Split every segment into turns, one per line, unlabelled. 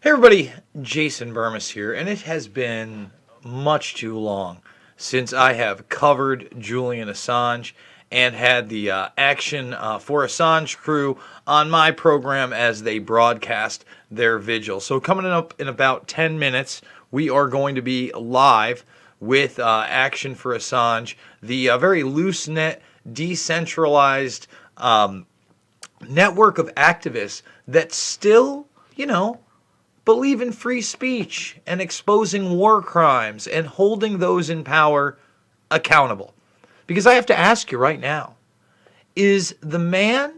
Hey everybody, Jason Burmis here, and it has been much too long since I have covered Julian Assange and had the Action4Assange crew on my program as they broadcast their vigil. So coming up in about 10 minutes, we are going to be live with Action4Assange, the very loose-knit, decentralized network of activists that still, believe in free speech and exposing war crimes and holding those in power accountable. Because I have to ask you right now, is the man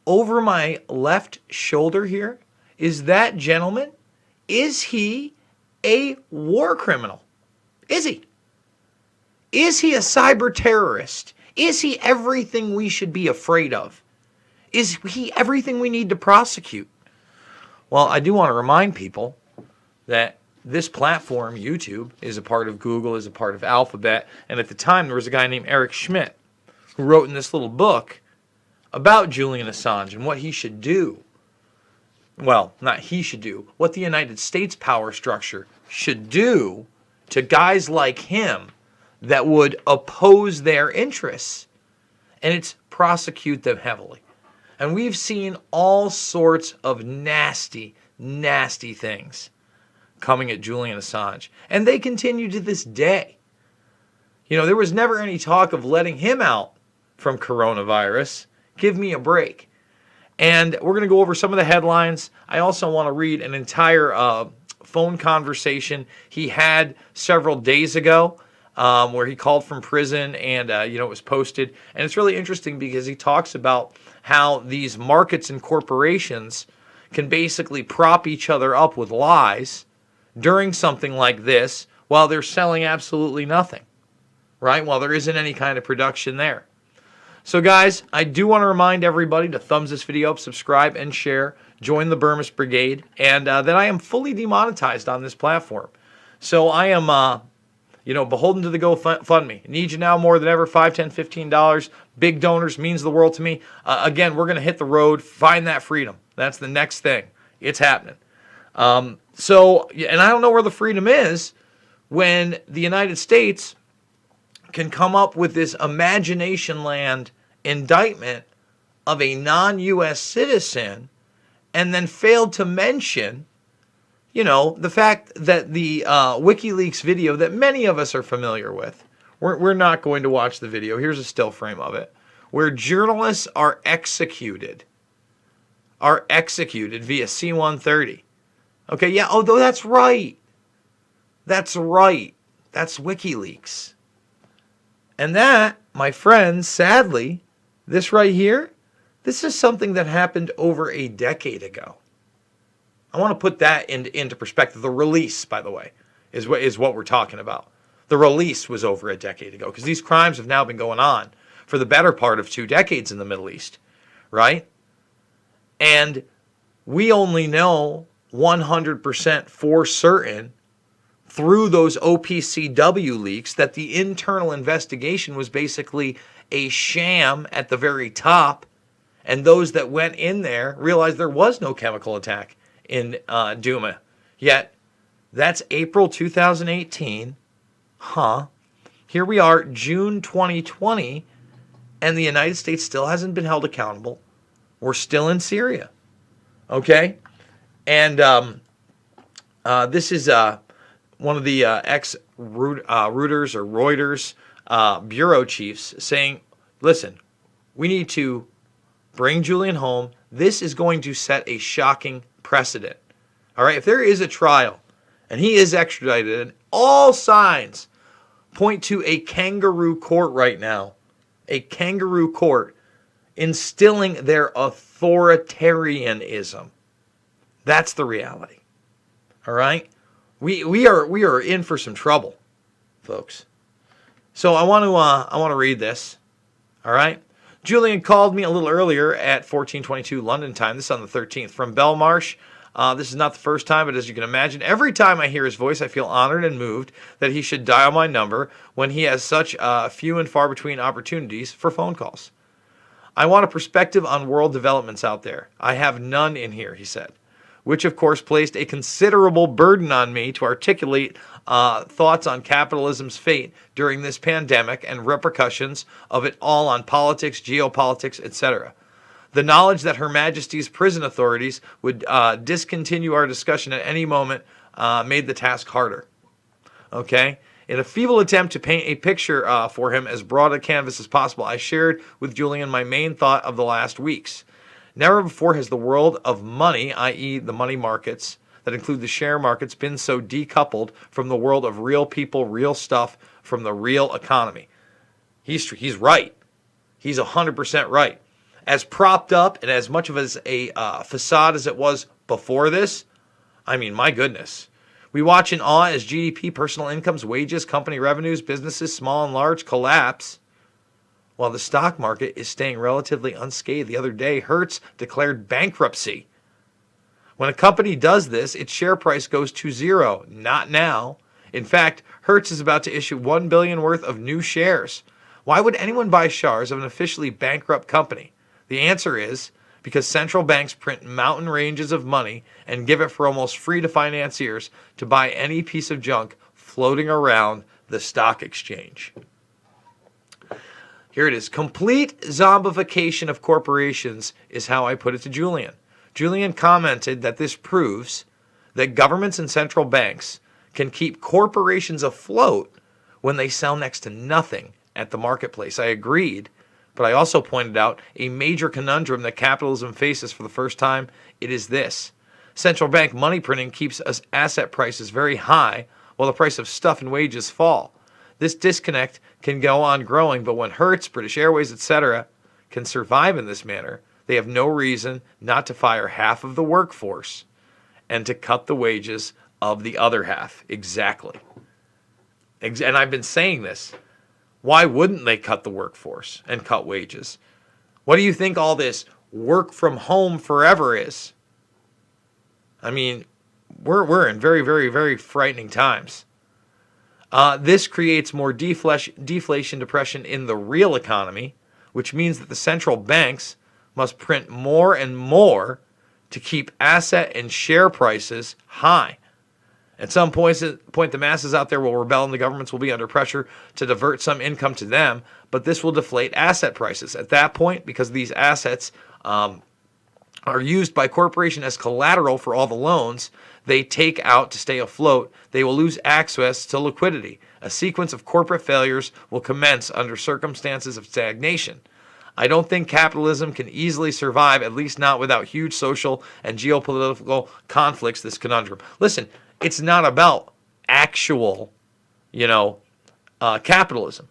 over my left shoulder here, is that gentleman, is he a war criminal? Is he? Is he a cyber terrorist? Is he everything we should be afraid of? Is he everything we need to prosecute? Well, I do want to remind people that this platform, YouTube, is a part of Google, is a part of Alphabet, and at the time there was a guy named Eric Schmidt who wrote in this little book about Julian Assange and what he should do. Well, not he should do, what the United States power structure should do to guys like him that would oppose their interests, and it's prosecute them heavily. And we've seen all sorts of nasty, nasty things coming at Julian Assange. And they continue to this day. There was never any talk of letting him out from coronavirus. Give me a break. And we're going to go over some of the headlines. I also want to read an entire phone conversation he had several days ago where he called from prison and, it was posted. And it's really interesting because he talks about how these markets and corporations can basically prop each other up with lies during something like this while they're selling absolutely nothing, right? While there isn't any kind of production there. So guys, I do want to remind everybody to thumbs this video up, subscribe, and share. Join the Burmis Brigade, and that I am fully demonetized on this platform. So I am beholden to the GoFundMe. Need you now more than ever, $5, $10, $15. Big donors means the world to me. Again, we're going to hit the road, find that freedom. That's the next thing. It's happening. And I don't know where the freedom is when the United States can come up with this imagination land indictment of a non-U.S. citizen and then failed to mention the fact that the WikiLeaks video that many of us are familiar with, we're not going to watch the video. Here's a still frame of it, where journalists are executed via C-130. Okay, yeah, although that's right. That's right. That's WikiLeaks. And that, my friends, sadly, this right here, this is something that happened over a decade ago. I want to put that into perspective. The release, by the way, is what we're talking about. The release was over a decade ago because these crimes have now been going on for the better part of 2 decades in the Middle East, right? And we only know 100% for certain through those OPCW leaks that the internal investigation was basically a sham at the very top, and those that went in there realized there was no chemical attack in Duma. Yet, that's April 2018. Here we are, June 2020, and the United States still hasn't been held accountable. We're still in Syria. Okay? And this is one of the ex-Reuters or Reuters bureau chiefs saying, listen, we need to bring Julian home. This is going to set a shocking precedent. All right, if there is a trial and he is extradited, and all signs point to a kangaroo court right now, a kangaroo court instilling their authoritarianism. That's the reality. All right, we are in for some trouble, folks. So I want to read this. All right. Julian called me a little earlier at 14:22 London time. This is on the 13th from Belmarsh. This is not the first time, but as you can imagine, every time I hear his voice, I feel honored and moved that he should dial my number when he has such few and far between opportunities for phone calls. I want a perspective on world developments out there. I have none in here, he said. which of course placed a considerable burden on me to articulate thoughts on capitalism's fate during this pandemic and repercussions of it all on politics, geopolitics, etc. The knowledge that Her Majesty's prison authorities would discontinue our discussion at any moment made the task harder. Okay? In a feeble attempt to paint a picture for him as broad a canvas as possible, I shared with Julian my main thought of the last weeks. Never before has the world of money, i.e. the money markets, that include the share markets, been so decoupled from the world of real people, real stuff, from the real economy. He's right. He's 100% right. As propped up and as much of a facade as it was before this, I mean, my goodness. We watch in awe as GDP, personal incomes, wages, company revenues, businesses, small and large, collapse, while the stock market is staying relatively unscathed. The other day, Hertz declared bankruptcy. When a company does this, its share price goes to zero. Not now. In fact, Hertz is about to issue $1 billion worth of new shares. Why would anyone buy shares of an officially bankrupt company? The answer is because central banks print mountain ranges of money and give it for almost free to financiers to buy any piece of junk floating around the stock exchange. Here it is. Complete zombification of corporations is how I put it to Julian. Julian commented that this proves that governments and central banks can keep corporations afloat when they sell next to nothing at the marketplace. I agreed. But I also pointed out a major conundrum that capitalism faces for the first time. It is this. Central bank money printing keeps us asset prices very high while the price of stuff and wages fall. This disconnect can go on growing, but when Hertz, British Airways, etc. can survive in this manner, they have no reason not to fire half of the workforce and to cut the wages of the other half. Exactly. And I've been saying this. Why wouldn't they cut the workforce and cut wages? What do you think all this work from home forever is? I mean, we're in very, very, very frightening times. This creates more deflation, depression in the real economy, which means that the central banks must print more and more to keep asset and share prices high. At some point, the masses out there will rebel and the governments will be under pressure to divert some income to them, but this will deflate asset prices. At that point, because these assets are used by corporations as collateral for all the loans they take out to stay afloat, they will lose access to liquidity. A sequence of corporate failures will commence under circumstances of stagnation. I don't think capitalism can easily survive, at least not without huge social and geopolitical conflicts, this conundrum. Listen, it's not about actual, capitalism.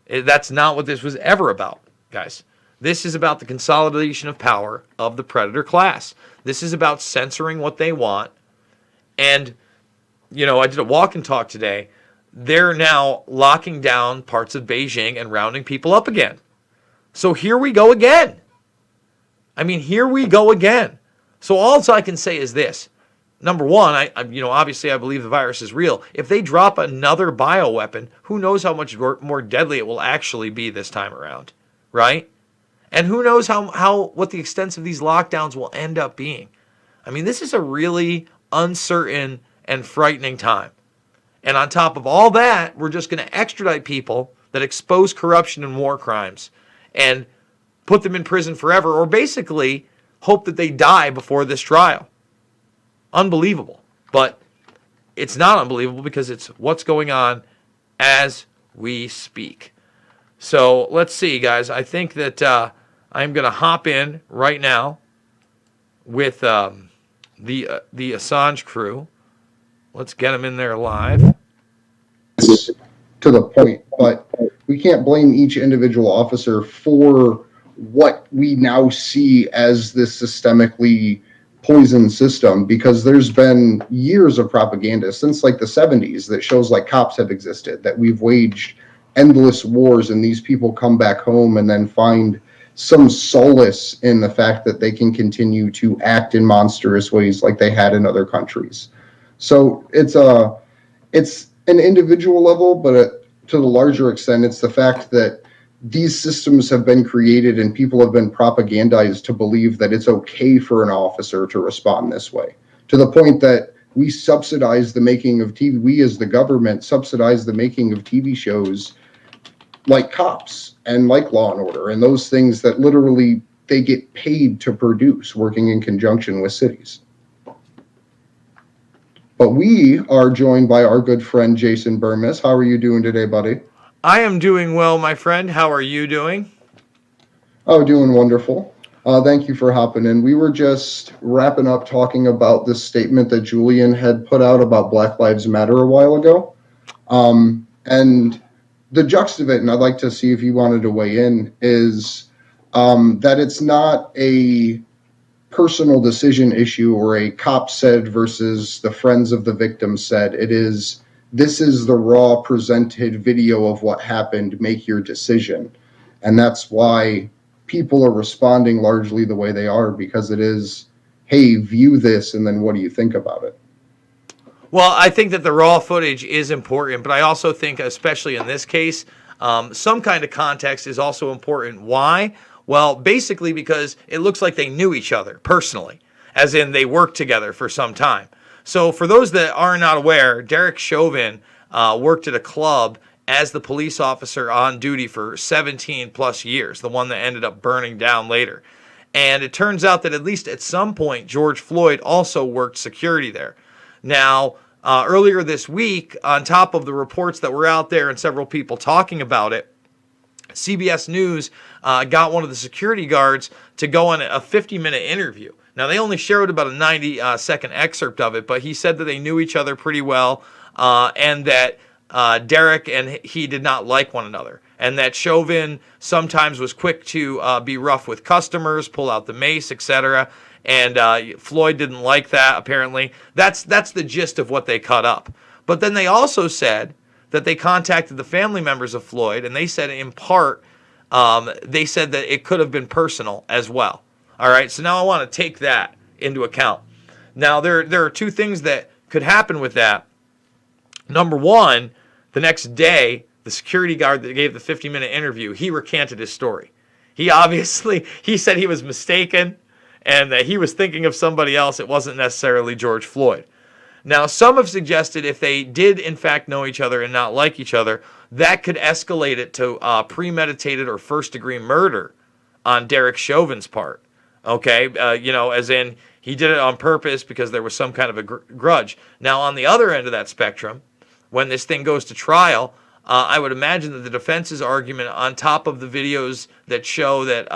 That's not what this was ever about, guys. This is about the consolidation of power of the predator class. This is about censoring what they want. And, I did a walk and talk today. They're now locking down parts of Beijing and rounding people up again. So here we go again. Here we go again. So all I can say is this. Number one, obviously I believe the virus is real. If they drop another bioweapon, who knows how much more deadly it will actually be this time around, right? And who knows what the extent of these lockdowns will end up being. This is a really uncertain and frightening time. And on top of all that, we're just going to extradite people that expose corruption and war crimes and put them in prison forever, or basically hope that they die before this trial. Unbelievable. But it's not unbelievable because it's what's going on as we speak. So let's see, guys. I think that I'm going to hop in right now with the Assange crew. Let's get them in there live.
To the point, but we can't blame each individual officer for what we now see as this systemically poison system, because there's been years of propaganda since like the 70s that shows like cops have existed, that we've waged endless wars, and these people come back home and then find some solace in the fact that they can continue to act in monstrous ways like they had in other countries. So it's an individual level, but to the larger extent, it's the fact that these systems have been created and people have been propagandized to believe that it's okay for an officer to respond this way, to the point that we subsidize the making of TV. We as the government subsidize the making of TV shows like Cops and like Law and Order and those things that literally they get paid to produce, working in conjunction with cities. But we are joined by our good friend Jason Burmis. How are you doing today, buddy?
I am doing well, my friend. How are you doing?
Oh, doing wonderful. Thank you for hopping in. We were just wrapping up talking about this statement that Julian had put out about Black Lives Matter a while ago. And the gist of it, and I'd like to see if you wanted to weigh in, is that it's not a personal decision issue or a cop said versus the friends of the victim said. This is the raw presented video of what happened. Make your decision. And that's why people are responding largely the way they are, because it is, hey, view this, and then what do you think about it?
Well, I think that the raw footage is important, but I also think, especially in this case, some kind of context is also important. Why? Well, basically because it looks like they knew each other personally, as in they worked together for some time. So for those that are not aware, Derek Chauvin worked at a club as the police officer on duty for 17 plus years, the one that ended up burning down later. And it turns out that at least at some point, George Floyd also worked security there. Now, earlier this week, on top of the reports that were out there and several people talking about it, CBS News got one of the security guards to go on a 50-minute interview. Now, they only showed about a 90-second excerpt of it, but he said that they knew each other pretty well and that Derek and he did not like one another, and that Chauvin sometimes was quick to be rough with customers, pull out the mace, etc., and Floyd didn't like that, apparently. That's the gist of what they cut up. But then they also said that they contacted the family members of Floyd, and they said in part, they said that it could have been personal as well. All right, so now I want to take that into account. Now, there are two things that could happen with that. Number one, the next day, the security guard that gave the 50-minute interview, he recanted his story. He said he was mistaken and that he was thinking of somebody else. It wasn't necessarily George Floyd. Now, some have suggested if they did, in fact, know each other and not like each other, that could escalate it to premeditated or first-degree murder on Derek Chauvin's part. Okay, as in he did it on purpose because there was some kind of a grudge. Now, on the other end of that spectrum, when this thing goes to trial, I would imagine that the defense's argument, on top of the videos that show that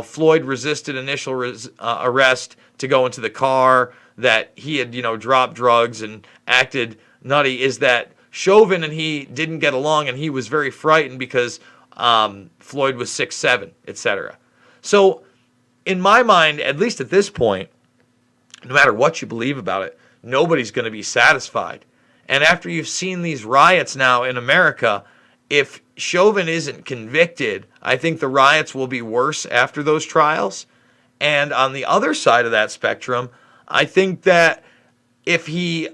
Floyd resisted initial arrest to go into the car, that he had dropped drugs and acted nutty, is that Chauvin and he didn't get along, and he was very frightened because Floyd was 6'7", etc. So, in my mind, at least at this point, no matter what you believe about it, nobody's going to be satisfied. And after you've seen these riots now in America, if Chauvin isn't convicted, I think the riots will be worse after those trials. And on the other side of that spectrum, I think that if he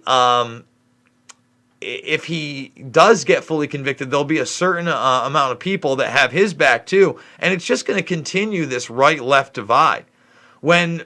does get fully convicted, there'll be a certain amount of people that have his back too, and it's just going to continue this right-left divide. When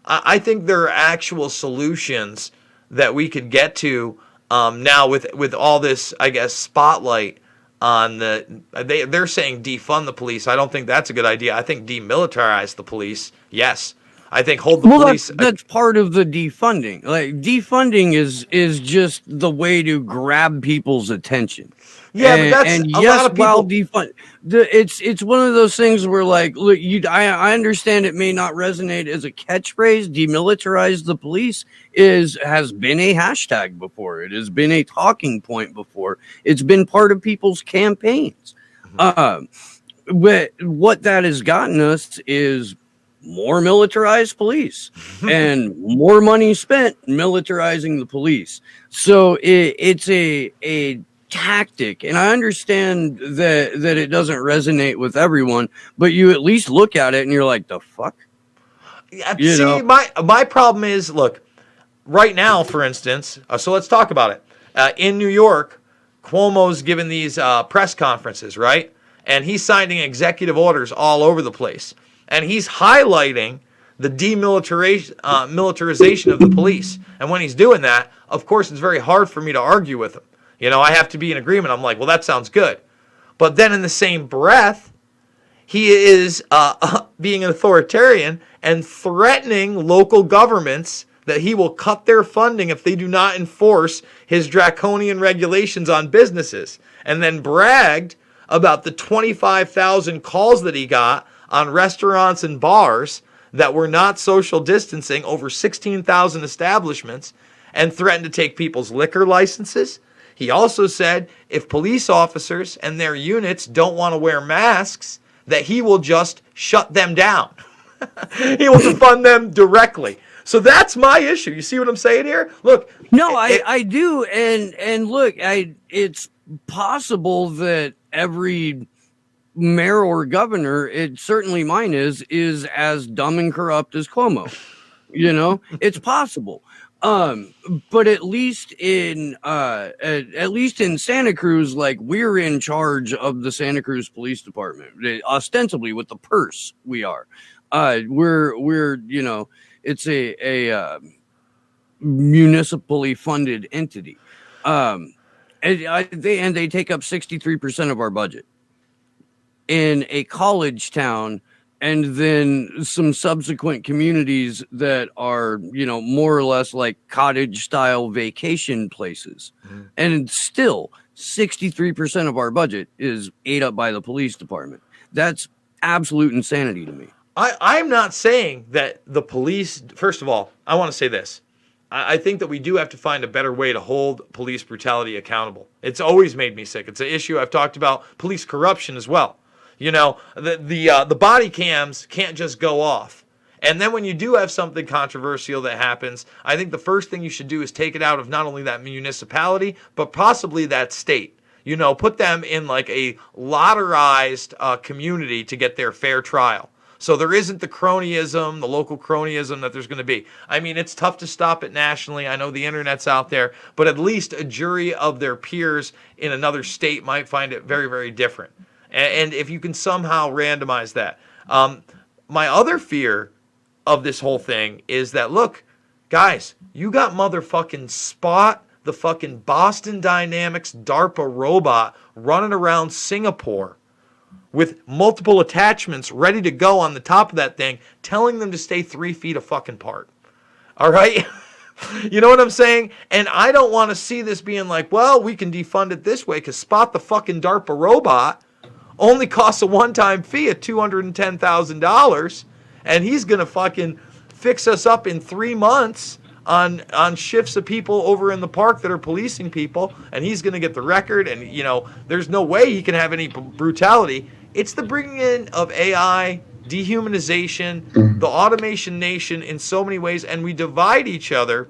I think there are actual solutions that we could get to now with all this, I guess, spotlight on they're saying defund the police. I don't think that's a good idea. I think demilitarize the police. Yes. I think hold the police.
That's part of the defunding. Like, defunding is just the way to grab people's attention.
Yeah, but that's a lot of people.
While defund, it's one of those things where, like, look, I understand it may not resonate as a catchphrase. Demilitarize the police has been a hashtag before. It has been a talking point before. It's been part of people's campaigns. Mm-hmm. What that has gotten us is more militarized police and more money spent militarizing the police. So it's a tactic, and I understand that it doesn't resonate with everyone, but you at least look at it and you're like, the fuck?
My problem is, look, right now, for instance, so let's talk about it. In New York, Cuomo's given these press conferences, right? and he's signing executive orders all over the place. And he's highlighting the militarization of the police. And when he's doing that, of course, it's very hard for me to argue with him. You know, I have to be in agreement. I'm like, well, that sounds good. But then in the same breath, he is being an authoritarian and threatening local governments that he will cut their funding if they do not enforce his draconian regulations on businesses. And then bragged about the 25,000 calls that he got on restaurants and bars that were not social distancing, over 16,000 establishments, and threatened to take people's liquor licenses. He also said if police officers and their units don't want to wear masks, that he will just shut them down. He will defund them directly. So that's my issue. You see what I'm saying here? Look.
No, I do. And look, it's possible that every mayor or governor, it certainly mine is as dumb and corrupt as Cuomo. You know, it's possible. But at least in Santa Cruz, like, we're in charge of the Santa Cruz Police Department, ostensibly with the purse. We are. We're you know, it's a municipally funded entity. And they take up 63% of our budget. In a college town, and then some subsequent communities that are, you know, more or less like cottage style vacation places. Mm. And still 63% of our budget is ate up by the police department. That's absolute insanity to me.
I'm not saying that the police, first of all, I want to say this. I think that we do have to find a better way to hold police brutality accountable. It's always made me sick. It's an issue I've talked about, police corruption as well. You know, the body cams can't just go off. And then when you do have something controversial that happens, I think the first thing you should do is take it out of not only that municipality, but possibly that state. You know, put them in like a lotterized community to get their fair trial. So there isn't the cronyism, the local cronyism that there's going to be. I mean, it's tough to stop it nationally. I know the internet's out there, but at least a jury of their peers in another state might find it very, very different. And if you can somehow randomize that. My other fear of this whole thing is that, look, guys, you got motherfucking Spot, the fucking Boston Dynamics DARPA robot running around Singapore with multiple attachments ready to go on the top of that thing, telling them to stay 3 feet apart. All right? You know what I'm saying? And I don't want to see this being like, well, we can defund it this way because Spot, the fucking DARPA robot, only costs a one-time fee of $210,000, and he's going to fucking fix us up in 3 months on shifts of people over in the park that are policing people, and he's going to get the record, and, you know, there's no way he can have any brutality. It's the bringing in of AI, dehumanization, the automation nation in so many ways, and we divide each other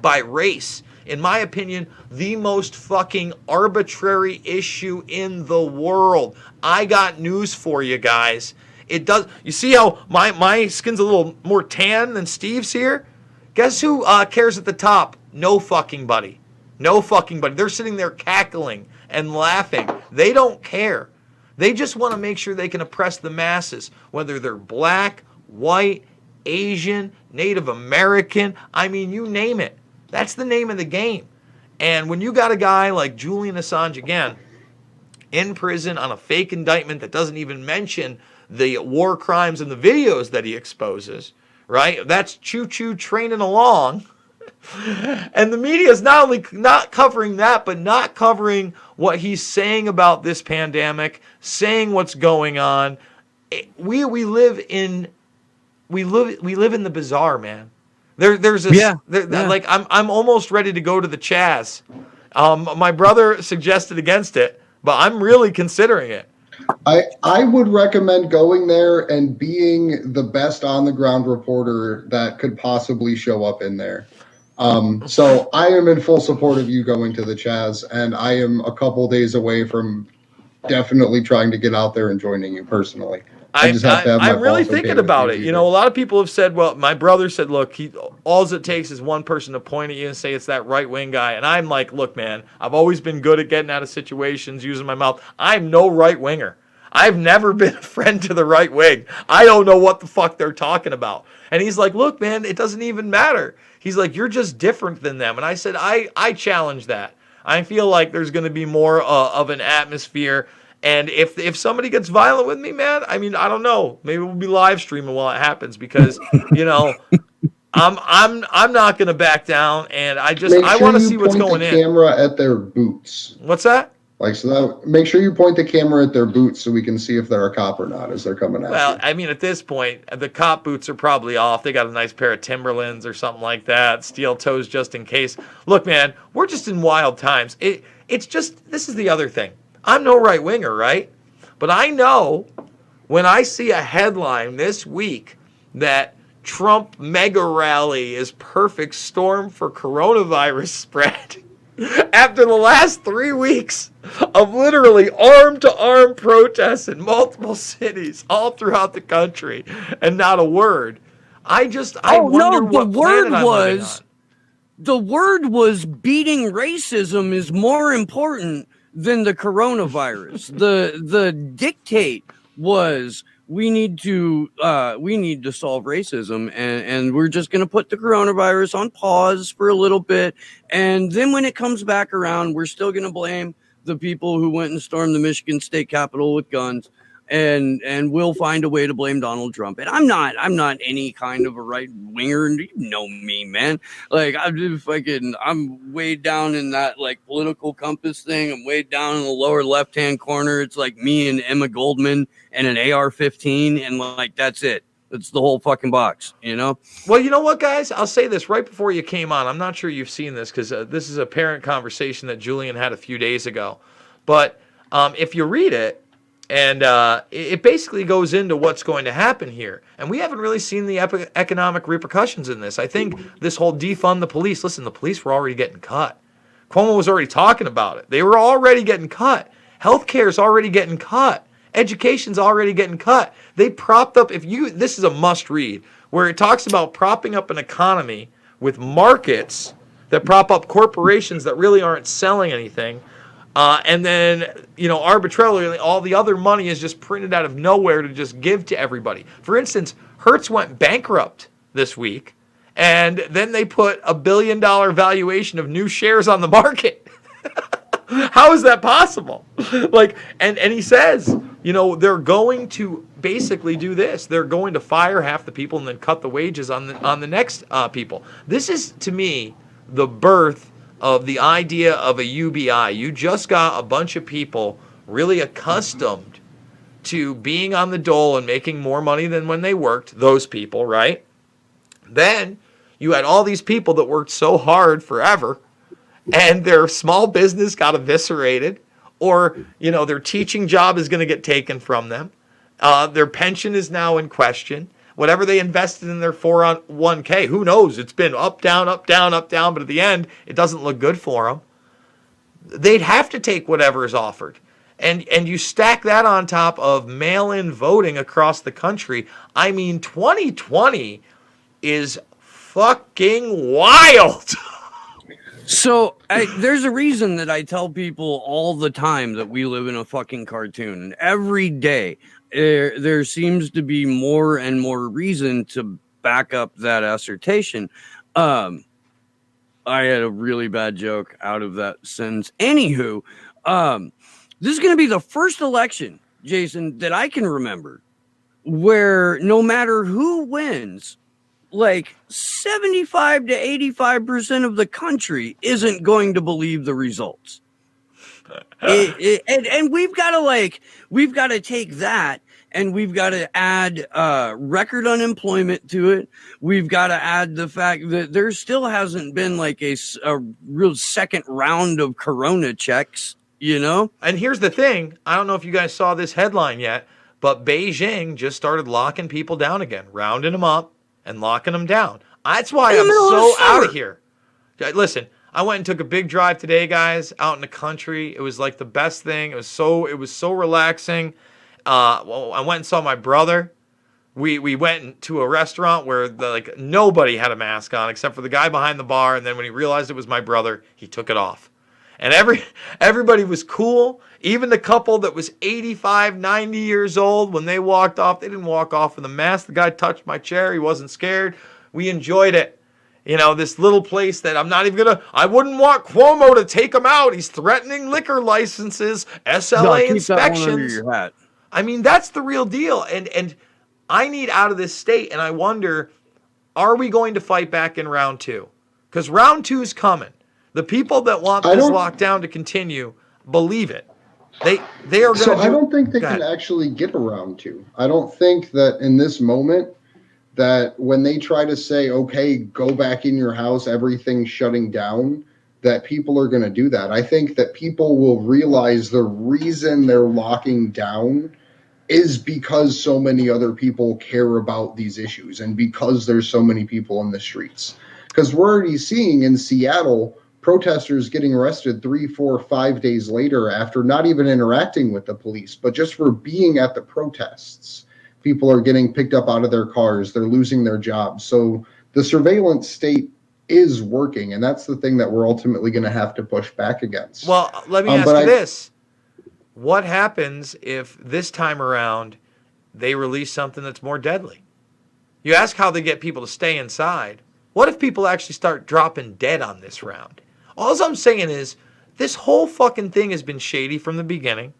by race. In my opinion, the most fucking arbitrary issue in the world. I got news for you guys. It does. You see how my skin's a little more tan than Steve's here? Guess who cares at the top? No fucking buddy. No fucking buddy. They're sitting there cackling and laughing. They don't care. They just want to make sure they can oppress the masses, whether they're black, white, Asian, Native American. I mean, you name it. That's the name of the game. And when you got a guy like Julian Assange, again, in prison on a fake indictment that doesn't even mention the war crimes and the videos that he exposes, right? That's choo-choo training along. And the media is not only not covering that, but not covering what he's saying about this pandemic, saying what's going on. We live in the bizarre, man. There's this, like, I'm almost ready to go to the Chaz. My brother suggested against it, but I'm really considering it.
I would recommend going there and being the best on the ground reporter that could possibly show up in there. So I am in full support of you going to the Chaz, and I am a couple days away from definitely trying to get out there and joining you personally. I just have to have my
I'm really thinking about it. You know, a lot of people have said, well, my brother said, look, all it takes is one person to point at you and say it's that right-wing guy. And I'm like, look, man, I've always been good at getting out of situations, using my mouth. I'm no right-winger. I've never been a friend to the right wing. I don't know what the fuck they're talking about. And he's like, look, man, it doesn't even matter. He's like, you're just different than them. And I said, I challenge that. I feel like there's going to be more of an atmosphere. And if somebody gets violent with me, man, I mean, I don't know. Maybe we'll be live streaming while it happens because, you know, I'm not going to back down. And I want to see what's going in.
Make sure you point the camera at their boots.
What's that?
Like, so that, make sure you point the camera at their boots so we can see if they're a cop or not as they're coming at you.
Well, I mean, at this point, the cop boots are probably off. They got a nice pair of Timberlands or something like that. Steel toes just in case. Look, man, we're just in wild times. It's just, this is the other thing. I'm no right winger, right? But I know when I see a headline this week that Trump mega rally is perfect storm for coronavirus spread. After the last 3 weeks of literally arm-to-arm protests in multiple cities all throughout the country and not a word, I wonder what planet I'm living on.
The word was beating racism is more important than the coronavirus. The dictate was we need to solve racism, and we're just going to put the coronavirus on pause for a little bit, and then when it comes back around, we're still going to blame the people who went and stormed the Michigan State Capitol with guns, and we'll find a way to blame Donald Trump. And I'm not any kind of a right winger. You know me, man. Like I'm way down in that like political compass thing. I'm way down in the lower left hand corner. It's like me and Emma Goldman and an AR-15, and like that's it. It's the whole fucking box, you know?
Well, you know what, guys? I'll say this right before you came on. I'm not sure you've seen this because this is a parent conversation that Julian had a few days ago. But if you read it, and it basically goes into what's going to happen here. And we haven't really seen the economic repercussions in this. I think this whole defund the police. Listen, the police were already getting cut. Cuomo was already talking about it. They were already getting cut. Healthcare is already getting cut. Education's already getting cut. They propped up, this is a must read, where it talks about propping up an economy with markets that prop up corporations that really aren't selling anything. And then, arbitrarily, all the other money is just printed out of nowhere to just give to everybody. For instance, Hertz went bankrupt this week, and then they put $1 billion valuation of new shares on the market. How is that possible? And he says, they're going to basically do this. They're going to fire half the people and then cut the wages on the next people. This is, to me, the birth of the idea of a UBI. You just got a bunch of people really accustomed to being on the dole and making more money than when they worked, those people, right? Then you had all these people that worked so hard forever and their small business got eviscerated, or, their teaching job is going to get taken from them. Their pension is now in question. Whatever they invested in their 401k, who knows? It's been up, down, up, down, up, down, but at the end, it doesn't look good for them. They'd have to take whatever is offered. And you stack that on top of mail-in voting across the country. I mean, 2020 is fucking wild.
So there's a reason that I tell people all the time that we live in a fucking cartoon. And every day, there seems to be more and more reason to back up that assertion. I had a really bad joke out of that sentence. Anywho, this is going to be the first election, Jason, that I can remember where no matter who wins, like 75 to 85% of the country isn't going to believe the results. And we've got to take that and we've got to add record unemployment to it. We've got to add the fact that there still hasn't been like a real second round of corona checks,
And here's the thing. I don't know if you guys saw this headline yet, but Beijing just started locking people down again, rounding them up and locking them down. That's why I'm so out of here. Listen, I went and took a big drive today, guys, out in the country. It was like the best thing. It was so relaxing. I went and saw my brother. We went to a restaurant where nobody had a mask on except for the guy behind the bar. And then when he realized it was my brother, he took it off. And everybody was cool. Even the couple that was 85, 90 years old, when they walked off, they didn't walk off with a mask. The guy touched my chair. He wasn't scared. We enjoyed it. You know, this little place that I wouldn't want Cuomo to take him out. He's threatening liquor licenses, SLA
keep that one under
inspections.
your hat.
I mean, that's the real deal. And I need out of this state, and I wonder, are we going to fight back in round 2? Because round 2 is coming. The people that want this lockdown to continue believe it. They are going to.
So I don't think they can actually get around 2. I don't think that in this moment, that when they try to say, okay, go back in your house, everything's shutting down, that people are going to do that. I think that people will realize the reason they're locking down is because so many other people care about these issues and because there's so many people in the streets. Because we're already seeing in Seattle protesters getting arrested 3, 4, 5 days later after not even interacting with the police, but just for being at the protests. People are getting picked up out of their cars. They're losing their jobs. So the surveillance state is working, and that's the thing that we're ultimately going to have to push back against.
Well, let me ask you this. What happens if this time around they release something that's more deadly? You ask how they get people to stay inside. What if people actually start dropping dead on this round? All I'm saying is this whole fucking thing has been shady from the beginning,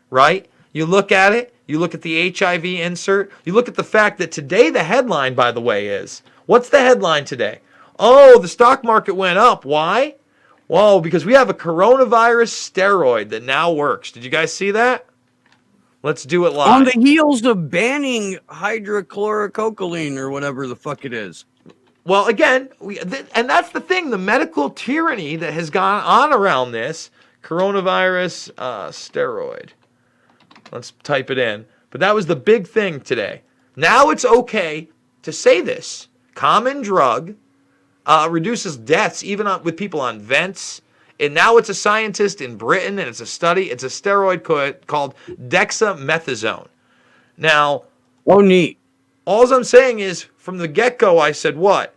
right? You look at it, you look at the HIV insert, you look at the fact that today the headline, by the way, is, what's the headline today? Oh, the stock market went up. Why? Well, because we have a coronavirus steroid that now works. Did you guys see that? Let's do it live.
On the heels of banning hydrochlorococaine or whatever the fuck it is.
Well, again, and that's the thing, the medical tyranny that has gone on around this coronavirus steroid. Let's type it in. But that was the big thing today. Now it's okay to say this. Common drug reduces deaths even with people on vents. And now it's a scientist in Britain, and it's a study. It's a steroid called dexamethasone. Now,
oh, neat.
All I'm saying is, from the get-go, I said what?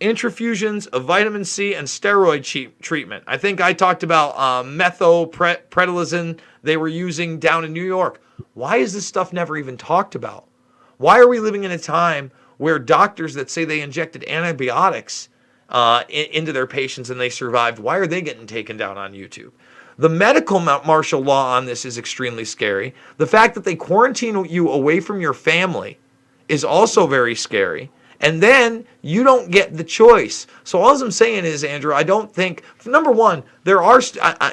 Intrafusions of vitamin C and steroid treatment. I think I talked about methylprednisolone they were using down in New York. Why is this stuff never even talked about? Why are we living in a time where doctors that say they injected antibiotics into their patients and they survived, why are they getting taken down on YouTube? The medical martial law on this is extremely scary. The fact that they quarantine you away from your family is also very scary. And then you don't get the choice. So all I'm saying is, Andrew, I don't think, number one, there are,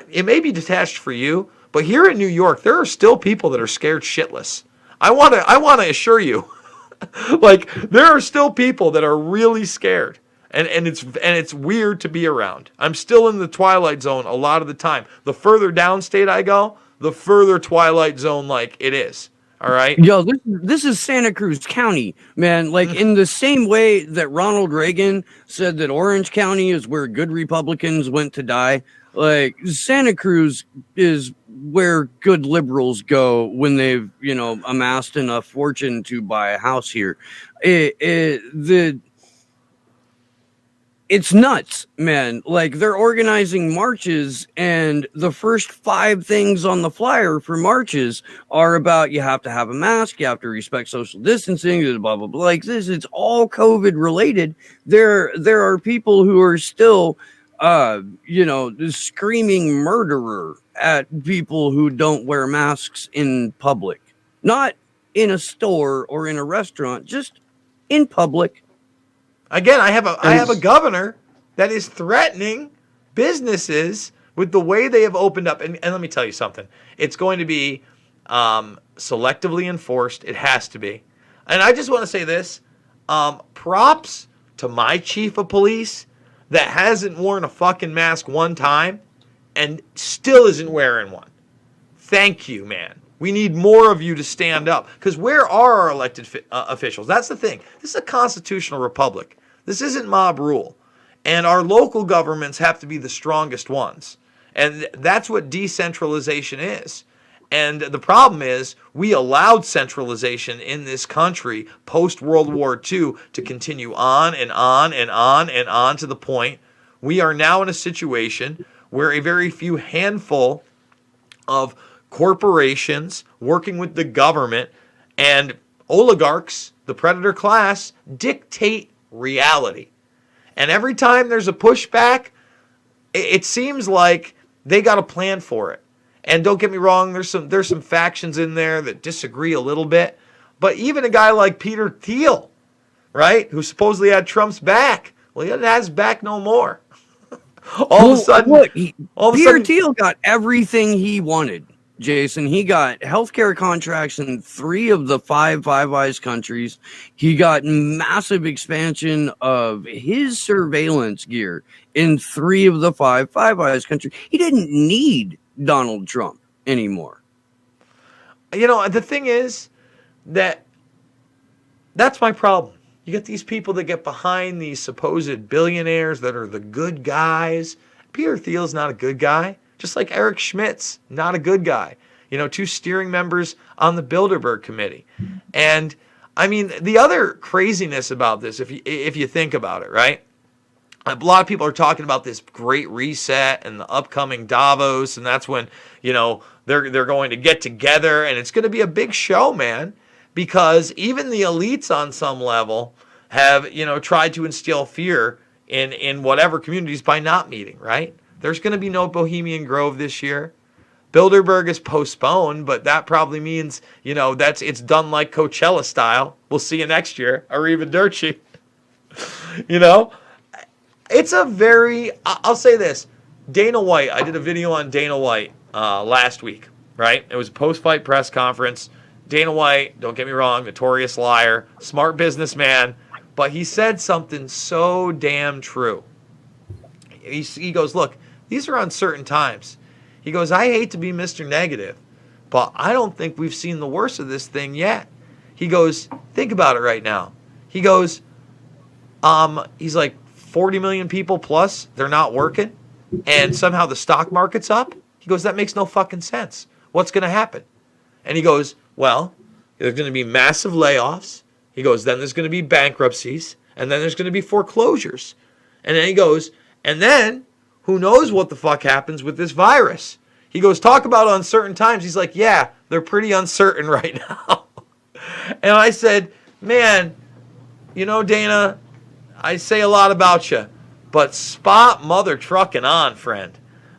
it may be detached for you, but here in New York, there are still people that are scared shitless. I want to assure you, like, there are still people that are really scared. And it's weird to be around. I'm still in the twilight zone a lot of the time. The further downstate I go, the further twilight zone like it is. All right.
Yo, this is Santa Cruz County, man. Like, in the same way that Ronald Reagan said that Orange County is where good Republicans went to die. Like, Santa Cruz is where good liberals go when they've, amassed enough fortune to buy a house here. It's nuts, man. Like, they're organizing marches, and the first 5 things on the flyer for marches are about you have to have a mask, you have to respect social distancing, blah, blah, blah. Like this, it's all COVID related. There are people who are still, screaming murderer at people who don't wear masks in public. Not in a store or in a restaurant, just in public.
Again, I have a governor that is threatening businesses with the way they have opened up. And let me tell you something. It's going to be selectively enforced. It has to be. And I just want to say this. Props to my chief of police that hasn't worn a fucking mask one time and still isn't wearing one. Thank you, man. We need more of you to stand up. Because where are our elected officials? That's the thing. This is a constitutional republic. This isn't mob rule. And our local governments have to be the strongest ones. And that's what decentralization is. And the problem is we allowed centralization in this country post-World War II to continue on and on and on and on to the point we are now in a situation where a very few handful of corporations working with the government and oligarchs, the predator class, dictate reality. And every time there's a pushback, it seems like they got a plan for it. And don't get me wrong, there's some factions in there that disagree a little bit. But even a guy like Peter Thiel, right, who supposedly had Trump's back, well, he doesn't have his back no more. All of a sudden,
Peter Thiel got everything he wanted, Jason. He got healthcare contracts in 3 of the 5 Five Eyes countries. He got massive expansion of his surveillance gear in 3 of the 5 Five Eyes countries. He didn't need Donald Trump anymore.
You know, the thing is that's my problem. You get these people that get behind these supposed billionaires that are the good guys. Peter Thiel's not a good guy, just like Eric Schmidt's not a good guy. You know, 2 steering members on the Bilderberg Committee. And, I mean, the other craziness about this, if you think about it, right? A lot of people are talking about this great reset and the upcoming Davos, and that's when, you know, they're going to get together, and it's going to be a big show, man. Because even the elites on some level have, you know, tried to instill fear in whatever communities by not meeting, right? There's going to be no Bohemian Grove this year. Bilderberg is postponed, but that probably means, you know, it's done like Coachella style. We'll see you next year. Arrivederci. You know? It's a very, I'll say this. Dana White, I did a video on Dana White last week, right? It was a post-fight press conference. Dana White, don't get me wrong, notorious liar, smart businessman, but he said something so damn true. He goes, look, these are uncertain times. He goes, I hate to be Mr. Negative, but I don't think we've seen the worst of this thing yet. He goes, think about it right now. He goes, he's like 40 million people plus, they're not working, and somehow the stock market's up. He goes, that makes no fucking sense. What's going to happen? And he goes, well, there's going to be massive layoffs. He goes, then there's going to be bankruptcies, and then there's going to be foreclosures. And then he goes, and then who knows what the fuck happens with this virus. He goes, talk about uncertain times. He's like, yeah, they're pretty uncertain right now. And I said, man, you know, Dana, I say a lot about you, but spot mother trucking on, friend.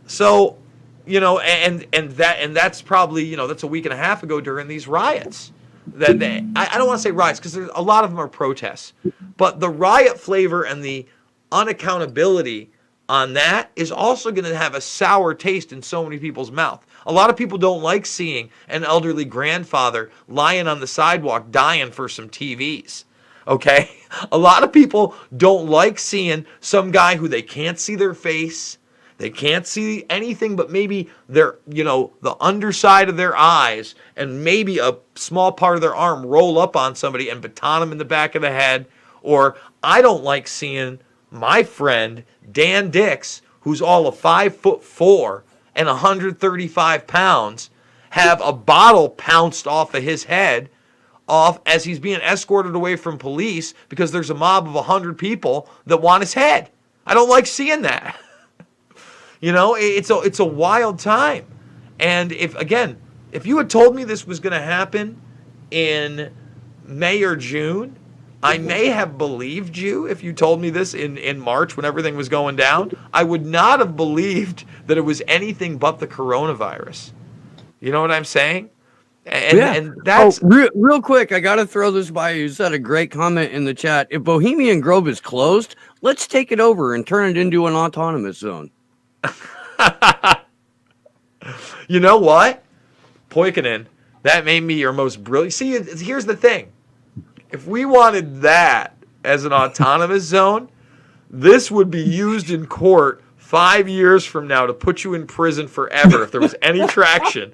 So, you know, and that's probably, you know, that's a week and a half ago during these riots. I don't want to say riots because a lot of them are protests, but the riot flavor and the unaccountability on that is also going to have a sour taste in so many people's mouth. A lot of people don't like seeing an elderly grandfather lying on the sidewalk dying for some TVs. Okay? A lot of people don't like seeing some guy who they can't see their face. They can't see anything but maybe their, you know, the underside of their eyes and maybe a small part of their arm roll up on somebody and baton them in the back of the head. Or I don't like seeing my friend Dan Dix, who's all of 5'4" and 135 pounds, have a bottle pounced off of his head as he's being escorted away from police because there's a mob of 100 people that want his head. I don't like seeing that. You know, it's a wild time. And if you had told me this was going to happen in May or June, I may have believed you if you told me this in March when everything was going down. I would not have believed that it was anything but the coronavirus. You know what I'm saying? And that's...
real quick, I got to throw this by you. You said a great comment in the chat. If Bohemian Grove is closed, let's take it over and turn it into an autonomous zone.
You know what? Poikinen, that made me your most brilliant. See, here's the thing. If we wanted that as an autonomous zone, this would be used in court 5 years from now to put you in prison forever if there was any traction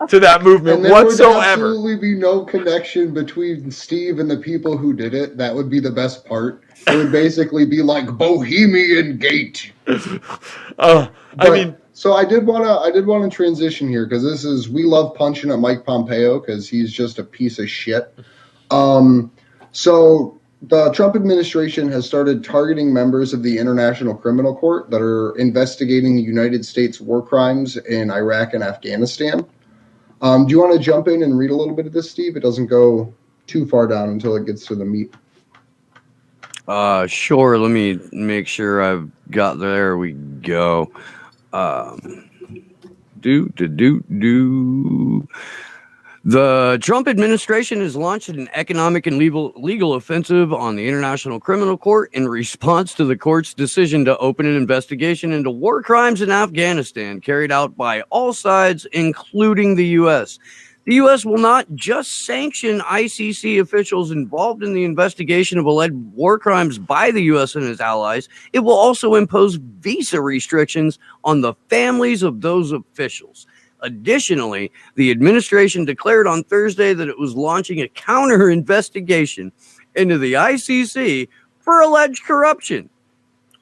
to that movement
and there
whatsoever.
Would absolutely be no connection between Steve and the people who did it. That would be the best part. It would basically be like Bohemian Gate. So I did want to transition here because we love punching at Mike Pompeo because he's just a piece of shit. So the Trump administration has started targeting members of the International Criminal Court that are investigating the United States war crimes in Iraq and Afghanistan. Do you want to jump in and read a little bit of this, Steve? It doesn't go too far down until it gets to the meat.
Sure. Let me make sure I've got there. We go. The Trump administration has launched an economic and legal offensive on the International Criminal Court in response to the court's decision to open an investigation into war crimes in Afghanistan carried out by all sides, including the U.S. The U.S. will not just sanction ICC officials involved in the investigation of alleged war crimes by the U.S. and its allies. It will also impose visa restrictions on the families of those officials. Additionally, the administration declared on Thursday that it was launching a counter investigation into the ICC for alleged corruption.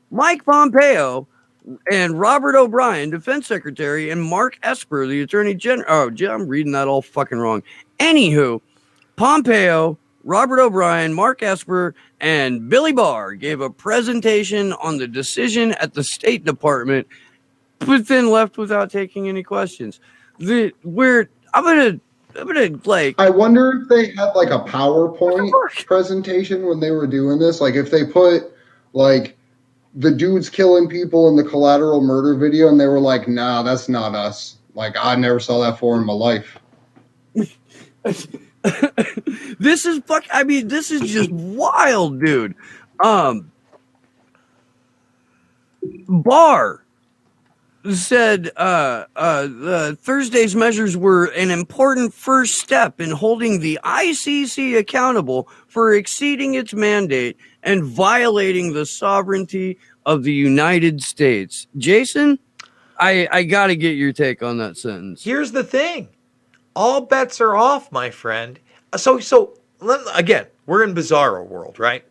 Mike Pompeo and Robert O'Brien, Defense Secretary, and Mark Esper, the Attorney General. Oh, I'm reading that all fucking wrong. Anywho, Pompeo, Robert O'Brien, Mark Esper, and Billy Barr gave a presentation on the decision at the State Department, but then left without taking any questions. I'm gonna like.
I wonder if they had like a PowerPoint presentation when they were doing this. Like if they put like the dudes killing people in the collateral murder video, and they were like, "Nah, that's not us." Like I never saw that before in my life.
This is this is just wild, dude. Barr said Thursday's measures were an important first step in holding the ICC accountable for exceeding its mandate and violating the sovereignty of the United States. Jason, I got to get your take on that sentence.
Here's the thing. All bets are off, my friend. So again, we're in bizarro world, right?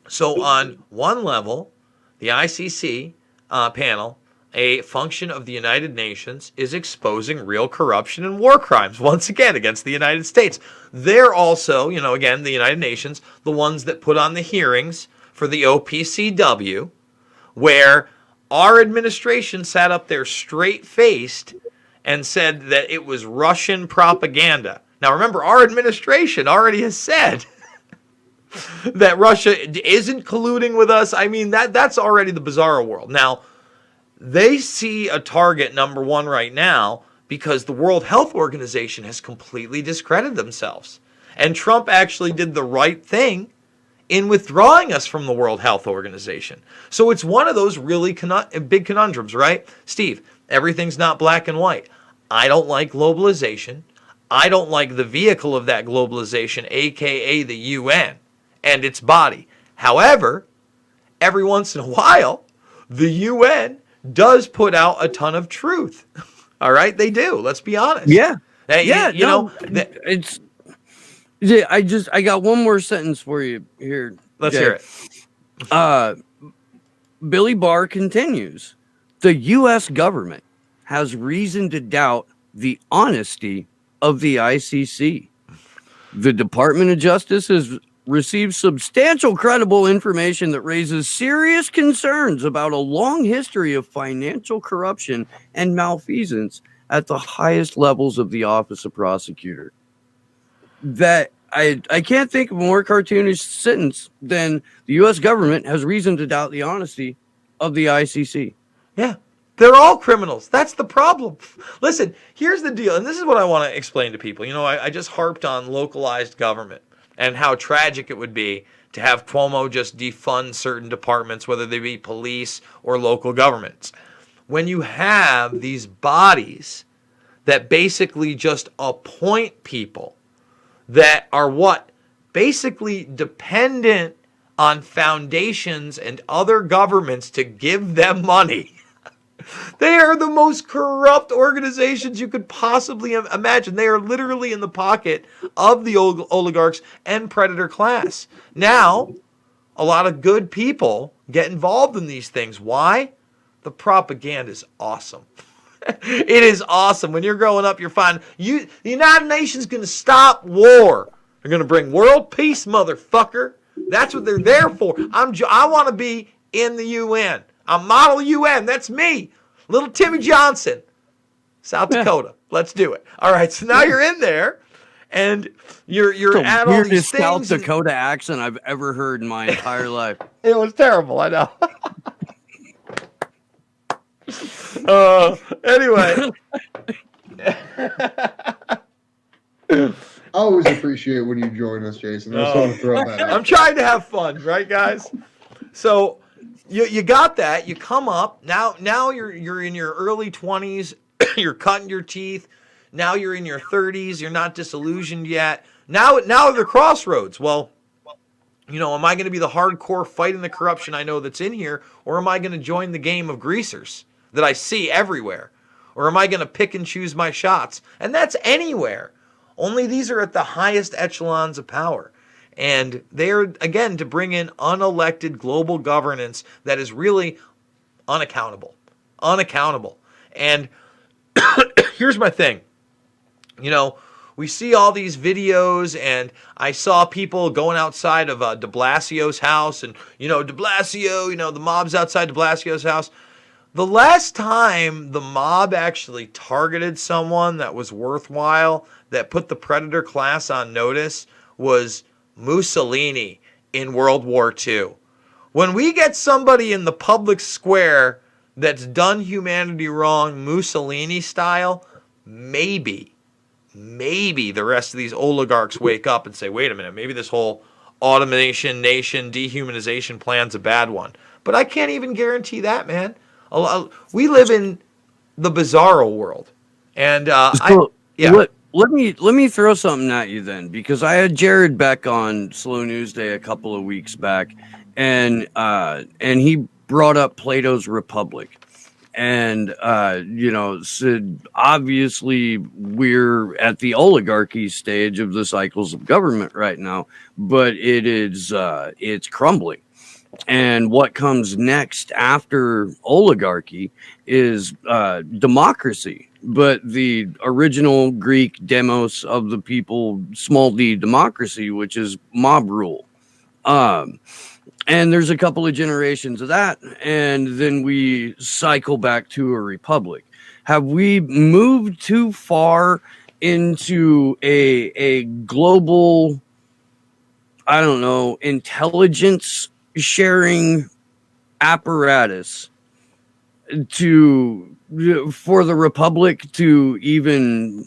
So on one level, the ICC panel, a function of the United Nations, is exposing real corruption and war crimes once again against the United States. They're also, again, the United Nations, the ones that put on the hearings for the OPCW, where our administration sat up there straight-faced and said that it was Russian propaganda. Now, remember, our administration already has said that Russia isn't colluding with us. I mean, that's already the bizarro world. Now, they see a target, number one, right now, because the World Health Organization has completely discredited themselves. And Trump actually did the right thing in withdrawing us from the World Health Organization. So it's one of those really big conundrums, right? Steve, everything's not black and white. I don't like globalization. I don't like the vehicle of that globalization, aka the UN and its body. However, every once in a while, the UN does put out a ton of truth. All right, they do. Let's be honest.
Yeah,
I
got one more sentence for you here.
Let's hear
it. Billy Barr continues. The U.S. government has reason to doubt the honesty of the ICC. The Department of Justice has received substantial credible information that raises serious concerns about a long history of financial corruption and malfeasance at the highest levels of the Office of Prosecutor. That I can't think of a more cartoonish sentence than the U.S. government has reason to doubt the honesty of the ICC.
Yeah. They're all criminals. That's the problem. Listen, here's the deal, and this is what I want to explain to people. I just harped on localized government and how tragic it would be to have Cuomo just defund certain departments, whether they be police or local governments. When you have these bodies that basically just appoint people that are what? Basically dependent on foundations and other governments to give them money. They are the most corrupt organizations you could possibly imagine. They are literally in the pocket of the oligarchs and predator class. Now, a lot of good people get involved in these things. Why? The propaganda is awesome. It is awesome. When you're growing up, you're finding the United Nations is going to stop war. They're going to bring world peace, motherfucker. That's what they're there for. I want to be in the UN. I'm model UN. That's me. Little Timmy Johnson, South Dakota. Let's do it. All right, so now you're in there, and you're at all these
weirdest South
things.
Dakota accent I've ever heard in my entire life.
It was terrible, I know. Anyway.
I always appreciate when you join us, Jason. I just want to throw that out.
I'm trying to have fun, right, guys? So you got that. You come up. Now you're in your early 20s. You're cutting your teeth. Now you're in your 30s. You're not disillusioned yet. Now at the crossroads. Well, am I going to be the hardcore fighting the corruption I know that's in here, or am I going to join the game of greasers that I see everywhere? Or am I going to pick and choose my shots? And that's anywhere. Only these are at the highest echelons of power. And they're, again, to bring in unelected global governance that is really unaccountable. Unaccountable. And here's my thing. We see all these videos, and I saw people going outside of de Blasio's house, and, de Blasio, the mob's outside de Blasio's house. The last time the mob actually targeted someone that was worthwhile, that put the predator class on notice, was Mussolini in World War II. When we get somebody in the public square that's done humanity wrong, Mussolini style, maybe the rest of these oligarchs wake up and say, wait a minute, maybe this whole automation, nation, dehumanization plan's a bad one. But I can't even guarantee that, man. We live in the bizarro world. And
Let me throw something at you then, because I had Jared Beck on Slow News Day a couple of weeks back, and he brought up Plato's Republic. And, said, obviously we're at the oligarchy stage of the cycles of government right now, but it's crumbling. And what comes next after oligarchy is democracy. But the original Greek demos of the people, small d democracy, which is mob rule. And there's a couple of generations of that, and then we cycle back to a republic. Have we moved too far into a global, intelligence sharing apparatus for the republic to even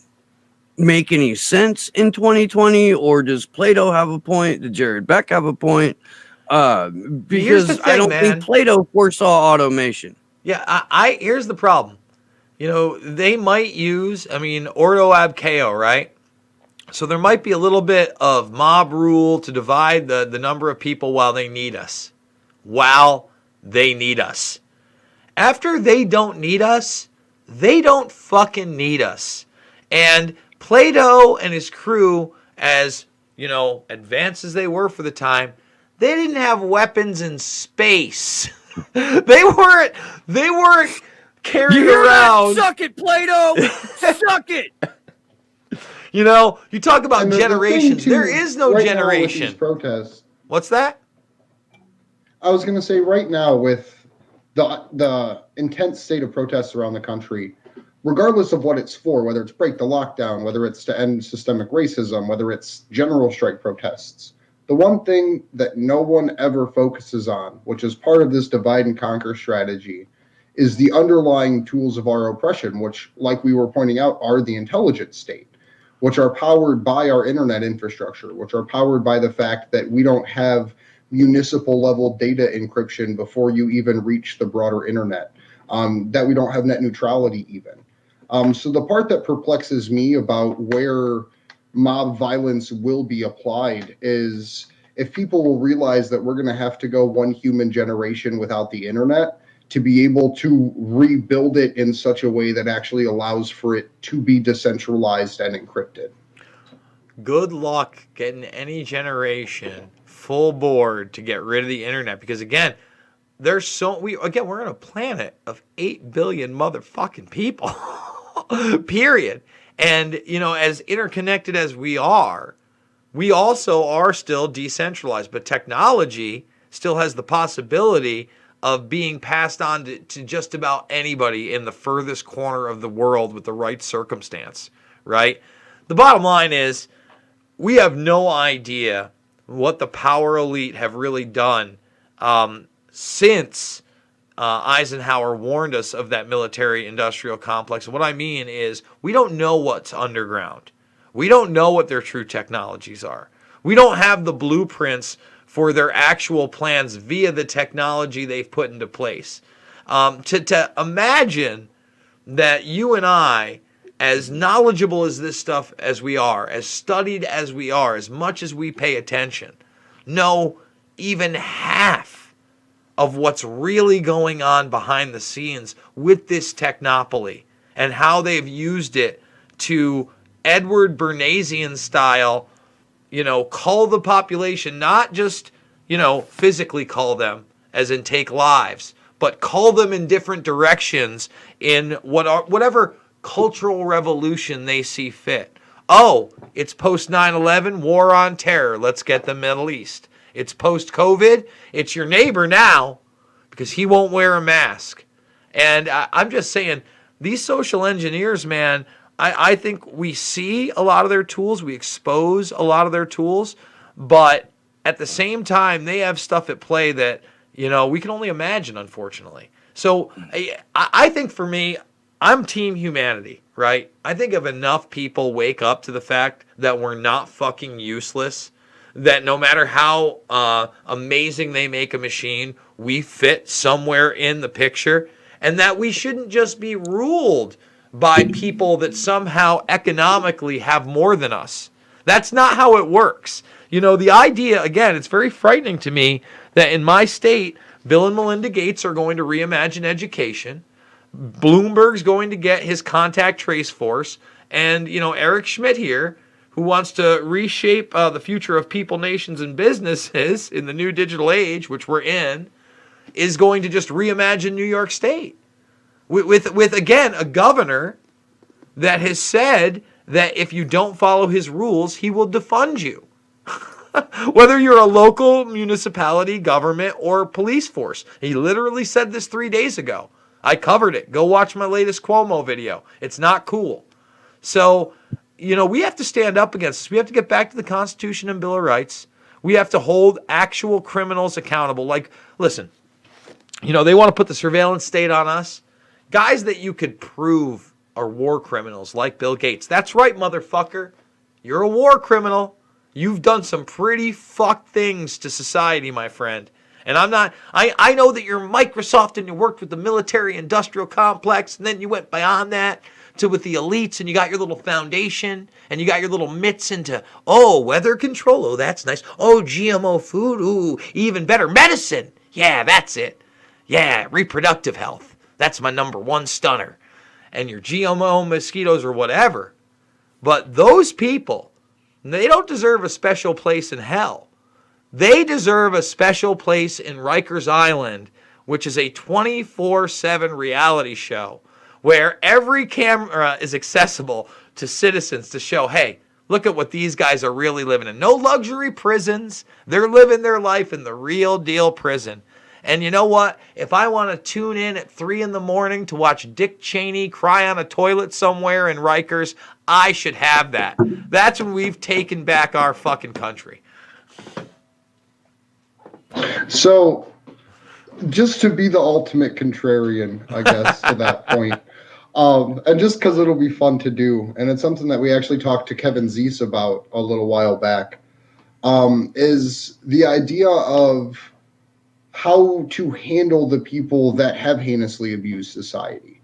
make any sense in 2020? Or does Plato have a point? Did Jared Beck have a point? Because I don't think Plato foresaw automation.
Yeah, here's the problem. They might use, ordo ab chaos, right? So there might be a little bit of mob rule to divide the number of people while they need us. After they don't need us, they don't fucking need us. And Plato and his crew, as, advanced as they were for the time, they didn't have weapons in space. They weren't carrying around.
Suck it, Plato. Suck it.
You talk about generations. There is no
right
generation.
Now with these protests.
What's that?
I was going to say right now with the intense state of protests around the country, regardless of what it's for, whether it's break the lockdown, whether it's to end systemic racism, whether it's general strike protests, the one thing that no one ever focuses on, which is part of this divide and conquer strategy, is the underlying tools of our oppression, which, like we were pointing out, are the intelligence state, which are powered by our internet infrastructure, which are powered by the fact that we don't have municipal level data encryption before you even reach the broader internet, that we don't have net neutrality even. So the part that perplexes me about where mob violence will be applied is if people will realize that we're going to have to go one human generation without the internet to be able to rebuild it in such a way that actually allows for it to be decentralized and encrypted.
Good luck getting any generation full board to get rid of the internet, because again, we're on a planet of 8 billion motherfucking people. Period. And, as interconnected as we are, we also are still decentralized, but technology still has the possibility of being passed on to just about anybody in the furthest corner of the world with the right circumstance, right? The bottom line is we have no idea what the power elite have really done since Eisenhower warned us of that military-industrial complex. And what I mean is we don't know what's underground. We don't know what their true technologies are. We don't have the blueprints for their actual plans via the technology they've put into place. To imagine that you and I, as knowledgeable as this stuff as we are, as studied as we are, as much as we pay attention, know even half of what's really going on behind the scenes with this technopoly and how they've used it to Edward Bernaysian style, cull the population, not just, physically cull them, as in take lives, but cull them in different directions in whatever cultural revolution they see fit. Oh, it's post 9/11, war on terror. Let's get the Middle East. It's post-COVID. It's your neighbor now because he won't wear a mask. And I'm just saying, these social engineers, man, I think we see a lot of their tools. We expose a lot of their tools. But at the same time, they have stuff at play that, we can only imagine, unfortunately. So I think for me, I'm team humanity, right? I think if enough people wake up to the fact that we're not fucking useless, that no matter how amazing they make a machine, we fit somewhere in the picture, and that we shouldn't just be ruled by people that somehow economically have more than us. That's not how it works. The idea, again, it's very frightening to me that in my state, Bill and Melinda Gates are going to reimagine education. Bloomberg's going to get his contact trace force. And, Eric Schmidt here, who wants to reshape the future of people, nations, and businesses in the new digital age, which we're in, is going to just reimagine New York State. With again, a governor that has said that if you don't follow his rules, he will defund you. Whether you're a local municipality, government, or police force. He literally said this 3 days ago. I covered it. Go watch my latest Cuomo video. It's not cool. So, we have to stand up against this. We have to get back to the Constitution and Bill of Rights. We have to hold actual criminals accountable. Like, listen, they want to put the surveillance state on us. Guys that you could prove are war criminals like Bill Gates. That's right, motherfucker. You're a war criminal. You've done some pretty fucked things to society, my friend. And I know that you're Microsoft and you worked with the military industrial complex, and then you went beyond that to with the elites, and you got your little foundation, and you got your little mitts into, weather control. Oh, that's nice. Oh, GMO food. Ooh, even better. Medicine. Yeah, that's it. Yeah, reproductive health. That's my number one stunner. And your GMO mosquitoes or whatever. But those people, they don't deserve a special place in hell. They deserve a special place in Rikers Island, which is a 24/7 reality show where every camera is accessible to citizens to show, hey, look at what these guys are really living in. No luxury prisons. They're living their life in the real deal prison. And you know what? If I want to tune in at 3 a.m. to watch Dick Cheney cry on a toilet somewhere in Rikers, I should have that. That's when we've taken back our fucking country.
So, just to be the ultimate contrarian, I guess, to that point, and just because it'll be fun to do, and it's something that we actually talked to Kevin Zeese about a little while back, is the idea of how to handle the people that have heinously abused society.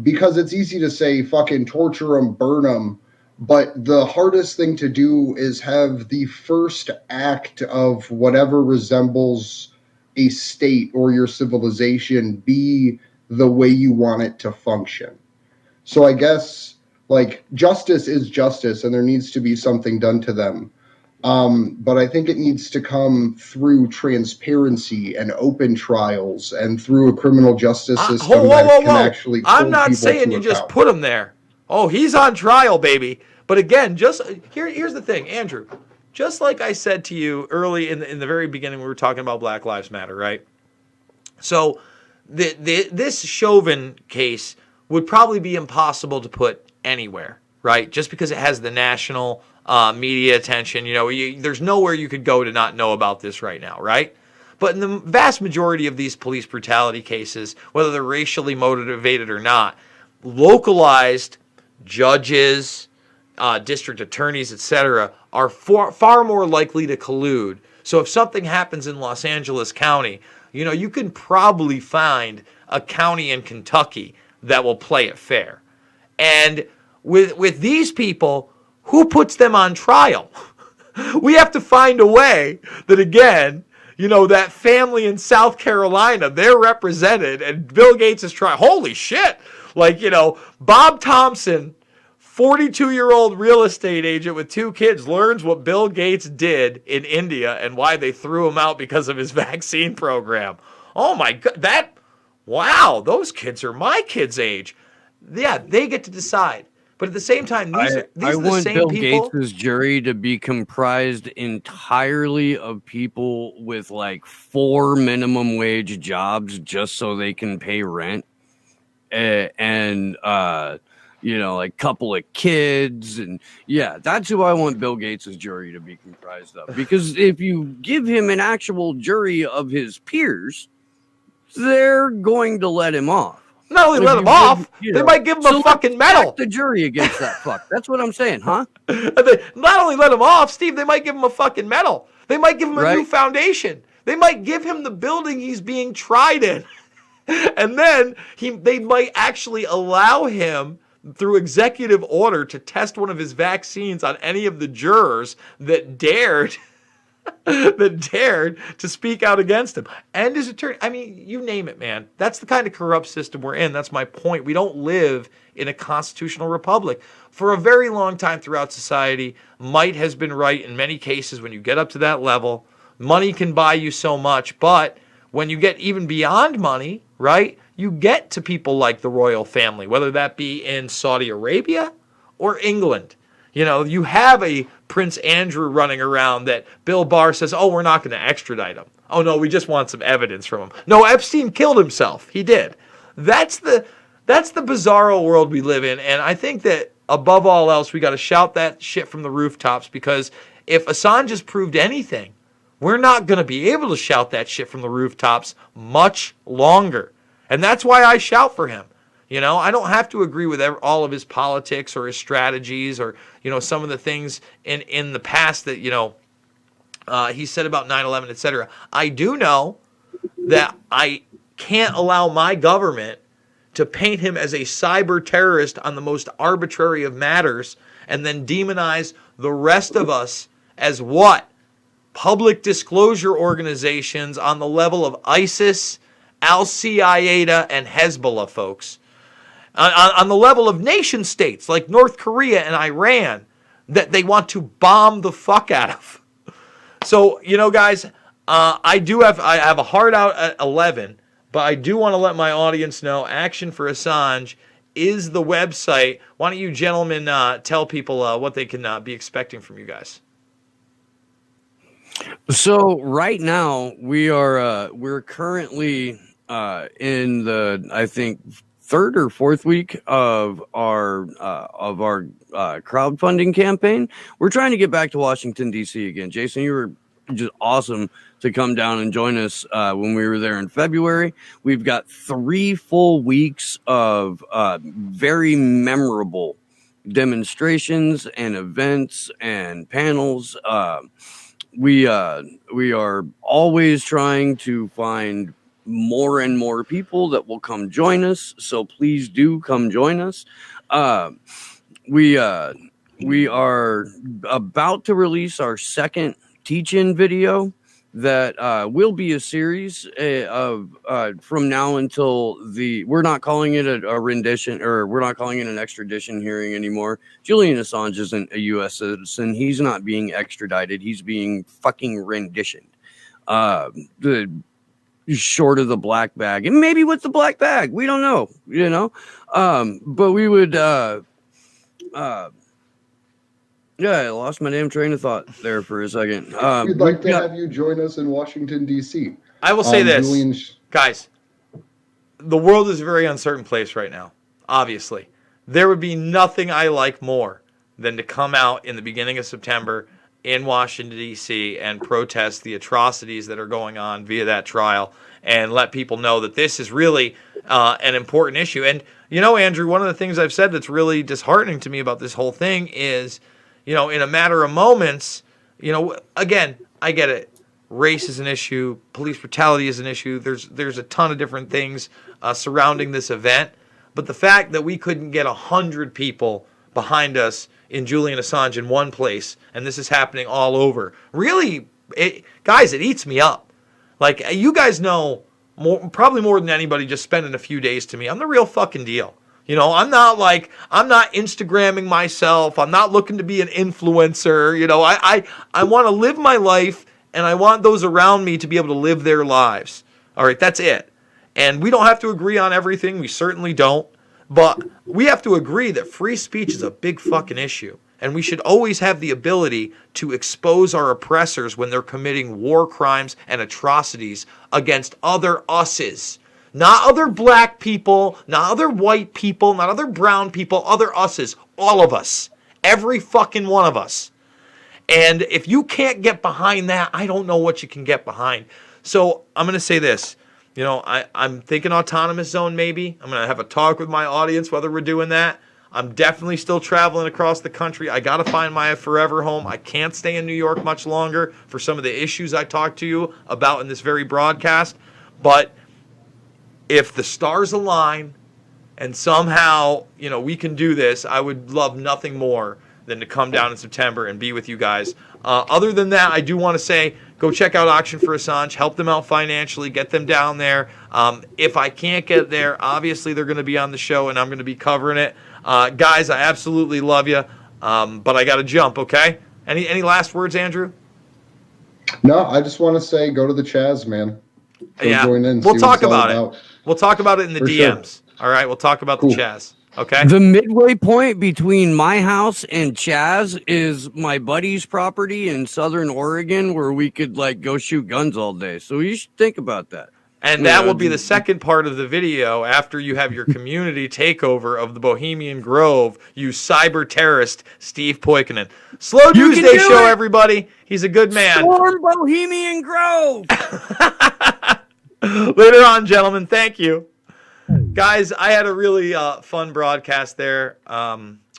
Because it's easy to say, fucking torture them, burn them, but the hardest thing to do is have the first act of whatever resembles a state or your civilization be the way you want it to function. So I guess, justice is justice, and there needs to be something done to them. But I think it needs to come through transparency and open trials and through a criminal justice system that can actually hold
I'm not
people
saying
to
you just
account.
put him there. Oh, he's on trial, baby. But again, just here's the thing, Andrew. Just like I said to you early in the very beginning, we were talking about Black Lives Matter, right? So this Chauvin case would probably be impossible to put anywhere, right? Just because it has the national media attention. There's nowhere you could go to not know about this right now, right? But in the vast majority of these police brutality cases, whether they're racially motivated or not, localized judges, district attorneys, etc., are far more likely to collude. So if something happens in Los Angeles County, you can probably find a county in Kentucky that will play it fair. And with these people, who puts them on trial? We have to find a way that, again, that family in South Carolina, they're represented, and Bill Gates is trying. Holy shit! Bob Thompson, 42-year-old real estate agent with 2 kids, learns what Bill Gates did in India and why they threw him out because of his vaccine program. Oh my God, wow, those kids are my kids' age. Yeah, they get to decide. But at the same time, these are the
want
same
Bill
people.
Gates' jury to be comprised entirely of people with like 4 minimum wage jobs just so they can pay rent, and like couple of kids, and that's who I want Bill Gates' jury to be comprised of. Because if you give him an actual jury of his peers, they're going to let him off.
Not only let him off, they might give him a fucking medal.
The jury against that fuck. That's what I'm saying, huh?
Not only let him off, Steve, they might give him a fucking medal. They might give him a new foundation. They might give him the building he's being tried in. And then they might actually allow him, through executive order, to test one of his vaccines on any of the jurors that dared to speak out against him. And his attorney, I mean, you name it, man. That's the kind of corrupt system we're in. That's my point. We don't live in a constitutional republic. For a very long time throughout society, might has been right in many cases. When you get up to that level, money can buy you so much. But when you get even beyond money, right, you get to people like the royal family, whether that be in Saudi Arabia or England. You have a Prince Andrew running around that Bill Barr says, oh, we're not going to extradite him. Oh, no, we just want some evidence from him. No, Epstein killed himself. He did. That's the bizarro world we live in. And I think that above all else, we got to shout that shit from the rooftops, because if Assange has proved anything, we're not going to be able to shout that shit from the rooftops much longer. And that's why I shout for him. I don't have to agree with all of his politics or his strategies or, some of the things in the past that, he said about 9/11, etc. I do know that I can't allow my government to paint him as a cyber terrorist on the most arbitrary of matters and then demonize the rest of us as what? Public disclosure organizations on the level of ISIS, Al-Qaeda, and Hezbollah, folks. On the level of nation states like North Korea and Iran that they want to bomb the fuck out of. So, guys, I have a hard out at 11, but I do want to let my audience know Action4Assange is the website. Why don't you gentlemen tell people what they can be expecting from you guys?
So right now we're currently in the, I think, 3rd or 4th week of our crowdfunding campaign. We're trying to get back to Washington, D.C. again. Jason, you were just awesome to come down and join us when we were there in February. We've got 3 full weeks of very memorable demonstrations and events and panels. We are always trying to find more and more people that will come join us. So please do come join us. We are about to release our 2nd teach-in video that will be a series of from now until we're not calling it a rendition, or we're not calling it an extradition hearing anymore. Julian Assange isn't a U.S. citizen. He's not being extradited. He's being fucking renditioned. Short of the black bag, and maybe with the black bag, we don't know, but we would Yeah, I lost my damn train of thought there for a second.
We'd like to have you join us in Washington, D.C.
I will say this,
Julian,
guys. The world is a very uncertain place right now, obviously. There would be nothing I like more than to come out in the beginning of September in Washington, D.C. and protest the atrocities that are going on via that trial and let people know that this is really an important issue. And, you know, Andrew, one of the things I've said that's really disheartening to me about this whole thing is, you know, in a matter of moments, you know, again, I get it. Race is an issue. Police brutality is an issue. There's a ton of different things surrounding this event. But the fact that we couldn't get 100 people behind us in Julian Assange in one place, and this is happening all over, really, guys, it eats me up. Like, you guys know, probably more than anybody, just spending a few days to me, I'm the real fucking deal. You know, I'm not Instagramming myself. I'm not looking to be an influencer. You know, I want to live my life, and I want those around me to be able to live their lives. All right, that's it. And we don't have to agree on everything. We certainly don't. But we have to agree that free speech is a big fucking issue. And we should always have the ability to expose our oppressors when they're committing war crimes and atrocities against other us's. Not other black people, not other white people, not other brown people, other us's. All of us. Every fucking one of us. And if you can't get behind that, I don't know what you can get behind. So I'm going to say this. You know, I'm thinking autonomous zone maybe. I'm going to have a talk with my audience whether we're doing that. I'm definitely still traveling across the country. I got to find my forever home. I can't stay in New York much longer for some of the issues I talked to you about in this very broadcast. But if the stars align and somehow, you know, we can do this, I would love nothing more than to come down in September and be with you guys. Other than that, I do want to say, go check out Action4Assange. Help them out financially. Get them down there. If I can't get there, obviously they're going to be on the show, and I'm going to be covering it. Guys, I absolutely love you, but I got to jump, okay? Any last words, Andrew?
No, I just want to say go to the Chaz, man. Go join in,
we'll talk about it. We'll talk about it in the DMs. Sure. All right, we'll talk about the Chaz. Okay.
The midway point between my house and Chaz is my buddy's property in Southern Oregon, where we could like go shoot guns all day. So you should think about that.
And that will be the second part of the video after you have your community takeover of the Bohemian Grove, you cyber terrorist, Steve Poikonen. Slow Tuesday show, everybody. He's a good man.
Storm Bohemian Grove.
Later on, gentlemen. Thank you. Guys, I had a really fun broadcast there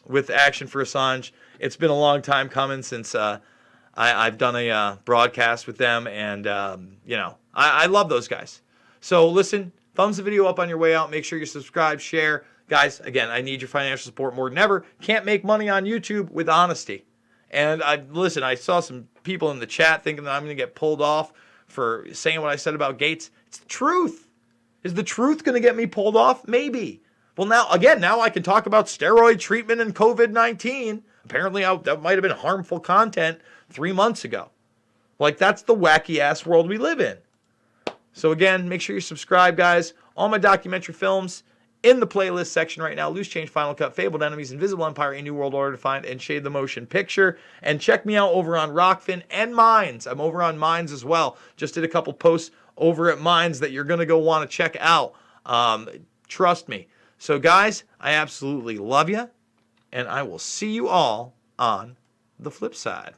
with Action4Assange. It's been a long time coming since I've done a broadcast with them, and you know, I love those guys. So listen, thumbs the video up on your way out. Make sure you subscribe, share. Guys, again, I need your financial support more than ever. Can't make money on YouTube with honesty. And I saw some people in the chat thinking that I'm going to get pulled off for saying what I said about Gates. It's the truth. Is the truth going to get me pulled off? Maybe. Well, now I can talk about steroid treatment and COVID-19. Apparently, that might have been harmful content 3 months ago. Like, that's the wacky-ass world we live in. So, again, make sure you subscribe, guys. All my documentary films in the playlist section right now. Loose Change, Final Cut, Fabled Enemies, Invisible Empire, A New World Order Defined, and Shade the Motion Picture. And check me out over on Rockfin and Minds. I'm over on Minds as well. Just did a couple posts over at Minds that you're going to go want to check out. Trust me. So, guys, I absolutely love you, and I will see you all on the flip side.